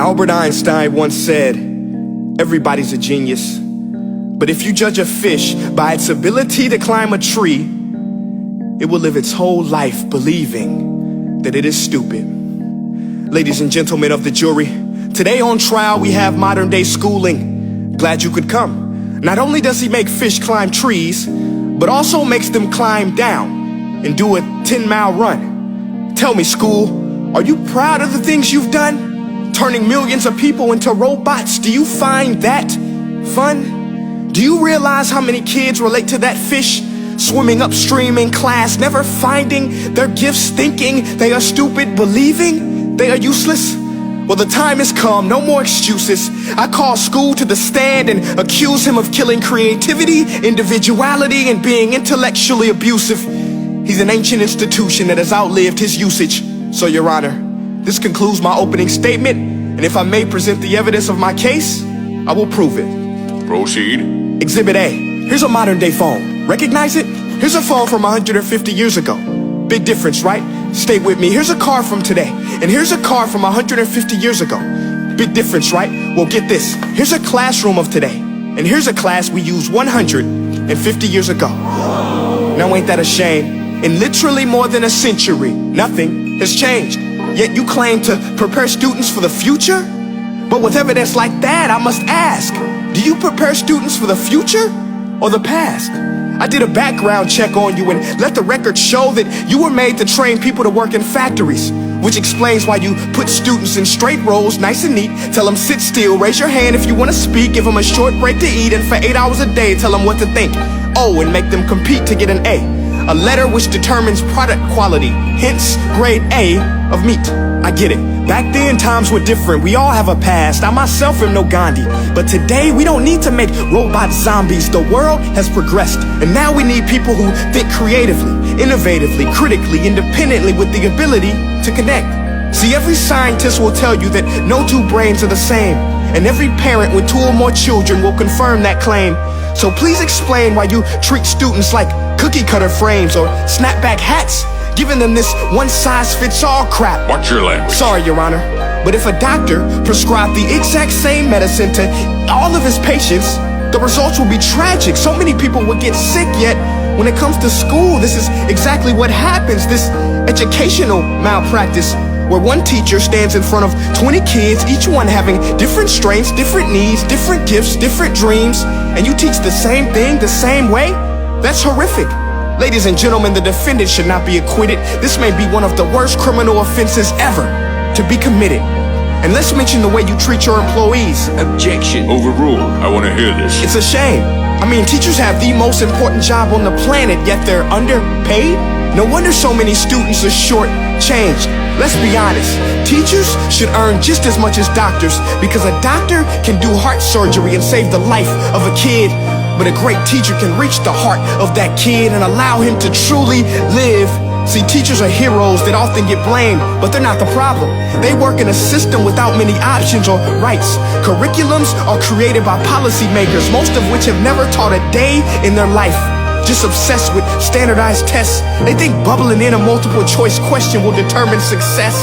Albert Einstein once said, everybody's a genius, but if you judge a fish by its ability to climb a tree, it will live its whole life believing that it is stupid. Ladies and gentlemen of the jury, today on trial we have modern day schooling. Glad you could come. Not only does he make fish climb trees, but also makes them climb down and do a 10-mile run. Tell me, school, are you proud of the things you've done? Turning millions of people into robots, do you find that fun? Do you realize how many kids relate to that fish swimming upstream in class, never finding their gifts, thinking they are stupid, believing they are useless? Well, the time has come, no more excuses. I call school to the stand and accuse him of killing creativity, individuality, and being intellectually abusive. He's an ancient institution that has outlived his usage. So, Your Honor, this concludes my opening statement, and if I may present the evidence of my case, I will prove it. Proceed. Exhibit A. Here's a modern day phone. Recognize it? Here's a phone from 150 years ago. Big difference, right? Stay with me. Here's a car from today, and here's a car from 150 years ago. Big difference, right? Well, get this. Here's a classroom of today, and here's a class we used 150 years ago. Now, ain't that a shame? In literally more than a century, nothing has changed. Yet you claim to prepare students for the future? But with evidence like that, I must ask, do you prepare students for the future or the past? I did a background check on you and let the record show that you were made to train people to work in factories, which explains why you put students in straight rows, nice and neat, tell them sit still, raise your hand if you want to speak, give them a short break to eat, and for 8 hours a day tell them what to think. Oh, and make them compete to get an A letter which determines product quality, hence grade A of meat. I get it. Back then, times were different. We all have a past. I myself am no Gandhi. But today, we don't need to make robot zombies. The world has progressed. And now we need people who think creatively, innovatively, critically, independently, with the ability to connect. See, every scientist will tell you that no two brains are the same. And every parent with 2 or more children will confirm that claim. So please explain why you treat students like cookie cutter frames or snapback hats, giving them this one-size-fits-all crap. Watch your language. Sorry, Your Honor, but if a doctor prescribed the exact same medicine to all of his patients, the results will be tragic. So many people would get sick, yet when it comes to school, this is exactly what happens. This educational malpractice, where one teacher stands in front of 20 kids, each one having different strengths, different needs, different gifts, different dreams, and you teach the same thing the same way? That's horrific. Ladies and gentlemen, the defendant should not be acquitted. This may be one of the worst criminal offenses ever to be committed. And let's mention the way you treat your employees. Objection. Overruled. I want to hear this. It's a shame. I mean, teachers have the most important job on the planet, yet they're underpaid? No wonder so many students are short-changed. Let's be honest, teachers should earn just as much as doctors, because a doctor can do heart surgery and save the life of a kid, but a great teacher can reach the heart of that kid and allow him to truly live. See, teachers are heroes that often get blamed, but they're not the problem. They work in a system without many options or rights. Curriculums are created by policymakers, most of which have never taught a day in their life. Just obsessed with standardized tests. They think bubbling in a multiple choice question will determine success.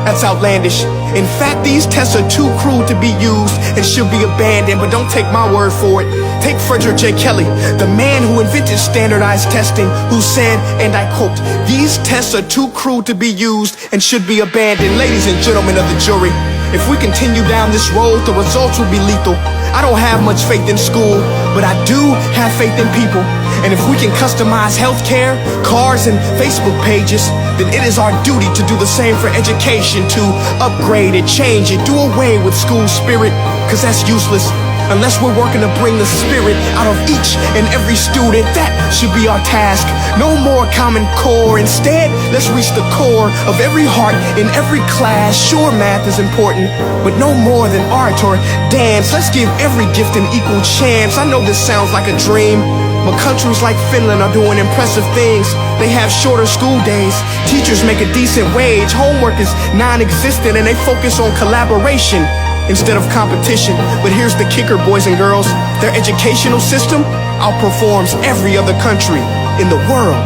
That's outlandish. In fact, these tests are too cruel to be used and should be abandoned, but don't take my word for it. Take Frederick J. Kelly, the man who invented standardized testing, who said, and I quote, "These tests are too cruel to be used and should be abandoned." Ladies and gentlemen of the jury, if we continue down this road, the results will be lethal. I don't have much faith in school, but I do have faith in people. And if we can customize healthcare, cars, and Facebook pages, then it is our duty to do the same for education, to upgrade it, change it, do away with school spirit, because that's useless. Unless we're working to bring the spirit out of each and every student, that should be our task. No more Common Core. Instead, let's reach the core of every heart in every class. Sure, math is important, but no more than art or dance. Let's give every gift an equal chance. I know this sounds like a dream, but countries like Finland are doing impressive things. They have shorter school days, teachers make a decent wage, homework is non-existent, and they focus on collaboration instead of competition. But here's the kicker, boys and girls. Their educational system outperforms every other country in the world.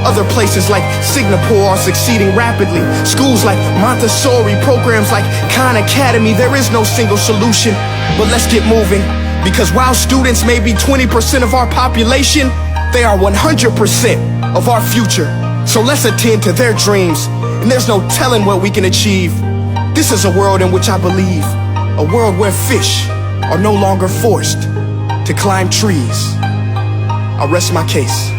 Other places like Singapore are succeeding rapidly. Schools like Montessori, programs like Khan Academy. There is no single solution, but let's get moving. Because while students may be 20% of our population, they are 100% of our future. So let's attend to their dreams, and there's no telling what we can achieve. This is a world in which I believe, a world where fish are no longer forced to climb trees. I rest my case.